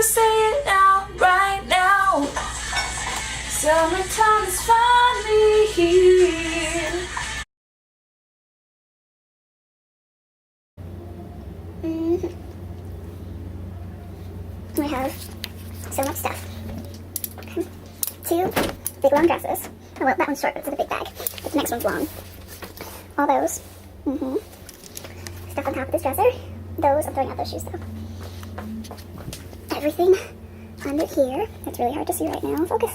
you say it now, right now. Summertime is finally here. I have so much stuff. 2 big long dresses. Oh well, that one's short, but it's in a big bag. But the next one's long. All those. Stuff on top of this dresser. Those, I'm throwing out those shoes though. Everything under here. It's really hard to see right now. Focus.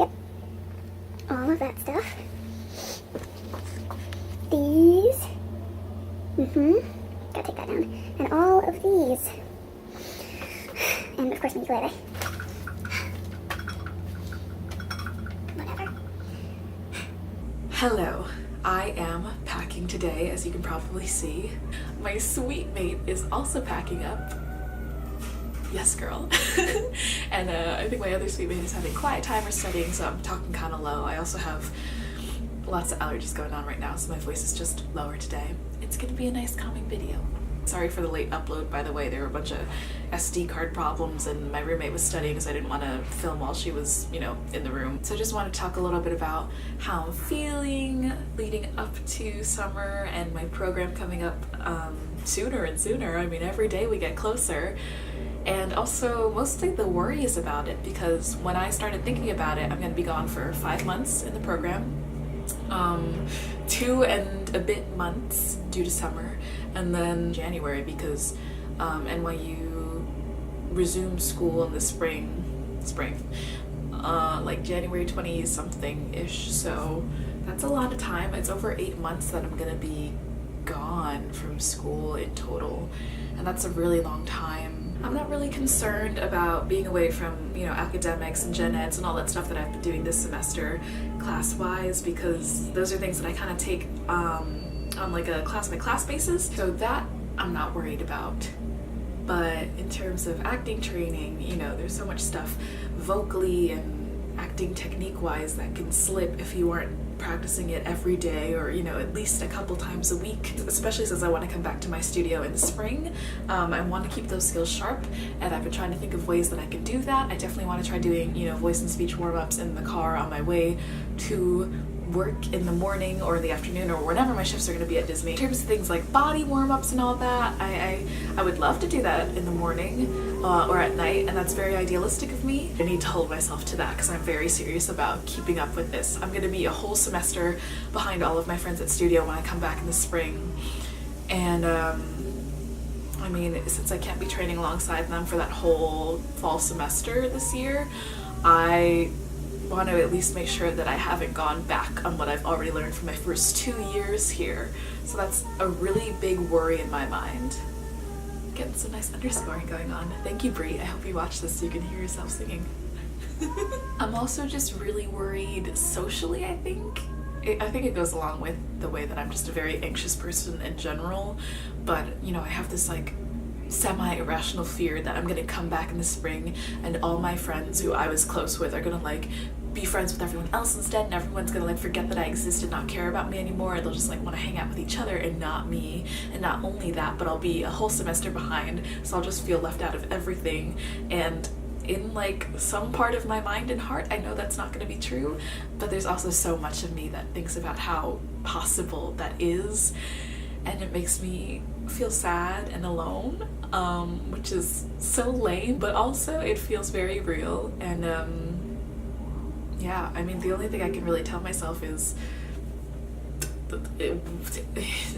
Yep. All of that stuff. These. Gotta take that down. And all of these. And of course my ukulele. Whatever. Hello, I am packing today, as you can probably see. My sweet mate is also packing up. Yes, girl. And I think my other sweet mate is having quiet time or studying, so I'm talking kind of low. I also have lots of allergies going on right now, so my voice is just lower today. It's gonna be a nice calming video. Sorry for the late upload, by the way. There were a bunch of SD card problems and my roommate was studying, so I didn't want to film while she was, you know, in the room. So I just want to talk a little bit about how I'm feeling leading up to summer and my program coming up sooner and sooner. I mean, every day we get closer. And also mostly the worries about it, because when I started thinking about it, I'm going to be gone for 5 months in the program. 2 and a bit months due to summer, and then January because NYU resumes school in the spring, like January 20 something ish, so that's a lot of time. It's over 8 months that I'm gonna be gone from school in total, and that's a really long time. I'm not really concerned about being away from, you know, academics and gen eds and all that stuff that I've been doing this semester class-wise, because those are things that I kind of take on like a class-by-class basis, so that I'm not worried about. But in terms of acting training, you know, there's so much stuff vocally and acting technique-wise that can slip if you aren't practicing it every day, or, you know, at least a couple times a week, especially since I want to come back to my studio in the spring. I want to keep those skills sharp, and I've been trying to think of ways that I can do that. I definitely want to try doing, you know, voice and speech warm-ups in the car on my way to work in the morning or in the afternoon or whenever my shifts are going to be at Disney. In terms of things like body warm-ups and all that, I would love to do that in the morning or at night, and that's very idealistic of me. I need to hold myself to that because I'm very serious about keeping up with this. I'm going to be a whole semester behind all of my friends at studio when I come back in the spring, and I mean, since I can't be training alongside them for that whole fall semester this year, I want to at least make sure that I haven't gone back on what I've already learned from my first 2 years here. So that's a really big worry in my mind. Getting some nice underscoring going on. Thank you, Brie. I hope you watch this so you can hear yourself singing. I'm also just really worried socially, I think. I think it goes along with the way that I'm just a very anxious person in general, but, you know, I have this like semi-irrational fear that I'm gonna come back in the spring and all my friends who I was close with are gonna like be friends with everyone else instead, and everyone's gonna like forget that I exist and not care about me anymore, and they'll just like want to hang out with each other and not me. And not only that, but I'll be a whole semester behind, so I'll just feel left out of everything. And in like some part of my mind and heart, I know that's not going to be true, but there's also so much of me that thinks about how possible that is, and it makes me feel sad and alone, which is so lame, but also it feels very real. And yeah, I mean, the only thing I can really tell myself is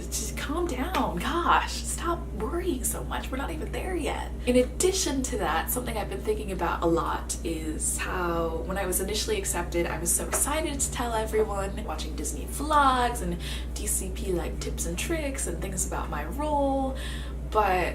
just calm down. Gosh, stop worrying so much. We're not even there yet. In addition to that, something I've been thinking about a lot is how when I was initially accepted, I was so excited to tell everyone, watching Disney vlogs and DCP like tips and tricks and things about my role, but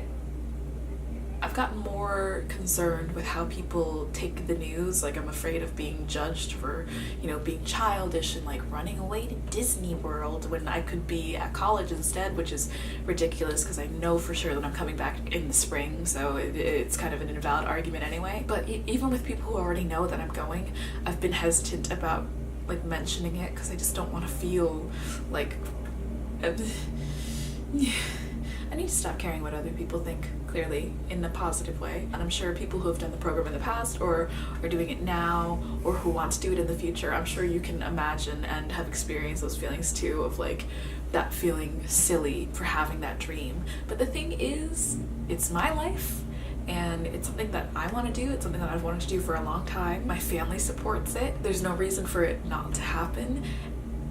I've gotten more concerned with how people take the news. Like, I'm afraid of being judged for, you know, being childish and like running away to Disney World when I could be at college instead, which is ridiculous because I know for sure that I'm coming back in the spring, so it's kind of an invalid argument anyway. But even with people who already know that I'm going, I've been hesitant about like mentioning it because I just don't want to feel like I need to stop caring what other people think, clearly, in a positive way. And I'm sure people who have done the program in the past or are doing it now or who want to do it in the future, I'm sure you can imagine and have experienced those feelings too, of like that feeling silly for having that dream. But the thing is, it's my life. And it's something that I want to do. It's something that I've wanted to do for a long time. My family supports it. There's no reason for it not to happen.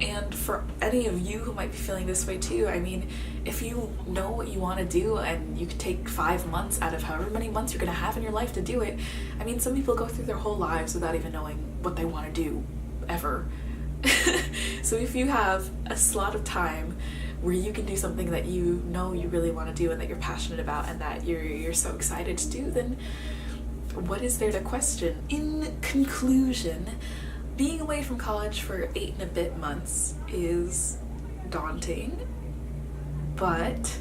And for any of you who might be feeling this way too, I mean, if you know what you want to do and you could take 5 months out of however many months you're going to have in your life to do it, I mean, some people go through their whole lives without even knowing what they want to do, ever. So if you have a slot of time where you can do something that you know you really want to do and that you're passionate about and that you're so excited to do, then what is there to question? In conclusion, being away from college for 8 and a bit months is daunting, but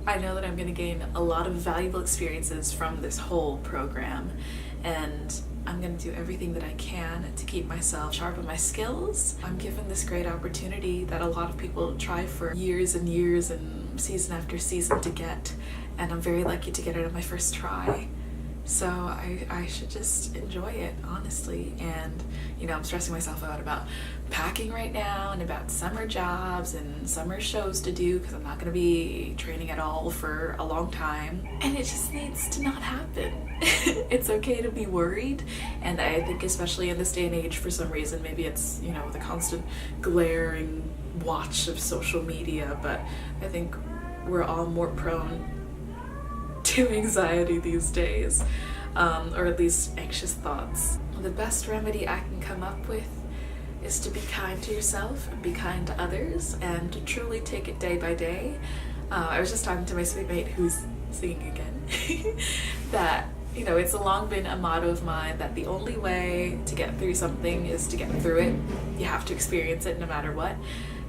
I know that I'm going to gain a lot of valuable experiences from this whole program, and I'm going to do everything that I can to keep myself sharp on my skills. I'm given this great opportunity that a lot of people try for years and years and season after season to get, and I'm very lucky to get it on my first try. So I should just enjoy it, honestly. And, you know, I'm stressing myself out about packing right now and about summer jobs and summer shows to do because I'm not going to be training at all for a long time. And it just needs to not happen. It's okay to be worried. And I think especially in this day and age, for some reason, maybe it's, you know, the constant glaring watch of social media, but I think we're all more prone to anxiety these days, or at least anxious thoughts. The best remedy I can come up with is to be kind to yourself and be kind to others and to truly take it day by day. I was just talking to my sweet mate who's singing again that, you know, it's long been a motto of mine that the only way to get through something is to get through it. You have to experience it no matter what,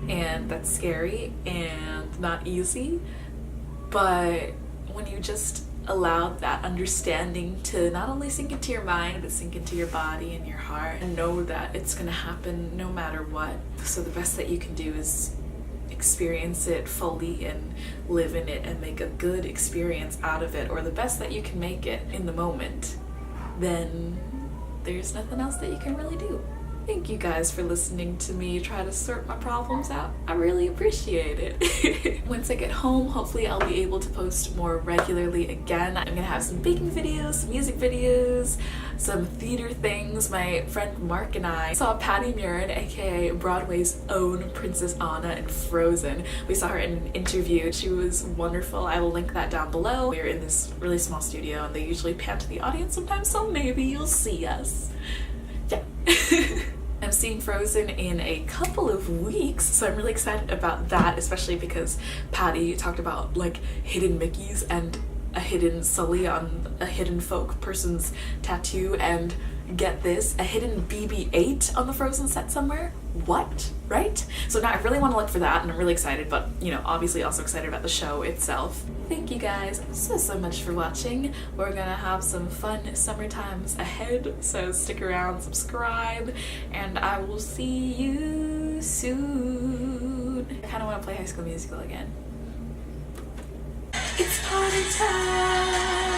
and that's scary and not easy, but when you just allow that understanding to not only sink into your mind, but sink into your body and your heart, and know that it's gonna happen no matter what. So the best that you can do is experience it fully and live in it and make a good experience out of it, or the best that you can make it in the moment. Then there's nothing else that you can really do. Thank you guys for listening to me try to sort my problems out. I really appreciate it. Once I get home, hopefully I'll be able to post more regularly again. I'm gonna have some baking videos, some music videos, some theater things. My friend Mark and I saw Patty Murin, aka Broadway's own Princess Anna in Frozen. We saw her in an interview. She was wonderful. I will link that down below. We're in this really small studio and they usually pan to the audience sometimes, so maybe you'll see us. Yeah. I'm seeing Frozen in a couple of weeks, so I'm really excited about that, especially because Patty talked about like hidden Mickeys and a hidden Sully on a hidden folk person's tattoo, and get this, a hidden BB-8 on the Frozen set somewhere. What? Right? So now I really want to look for that, and I'm really excited, but, you know, obviously also excited about the show itself. Thank you guys so much for watching. We're gonna have some fun summer times ahead, so stick around, subscribe, and I will see you soon. I kind of want to play High School Musical again. It's party time.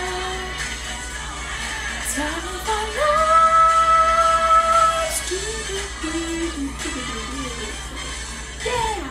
Time of our lives. Yeah.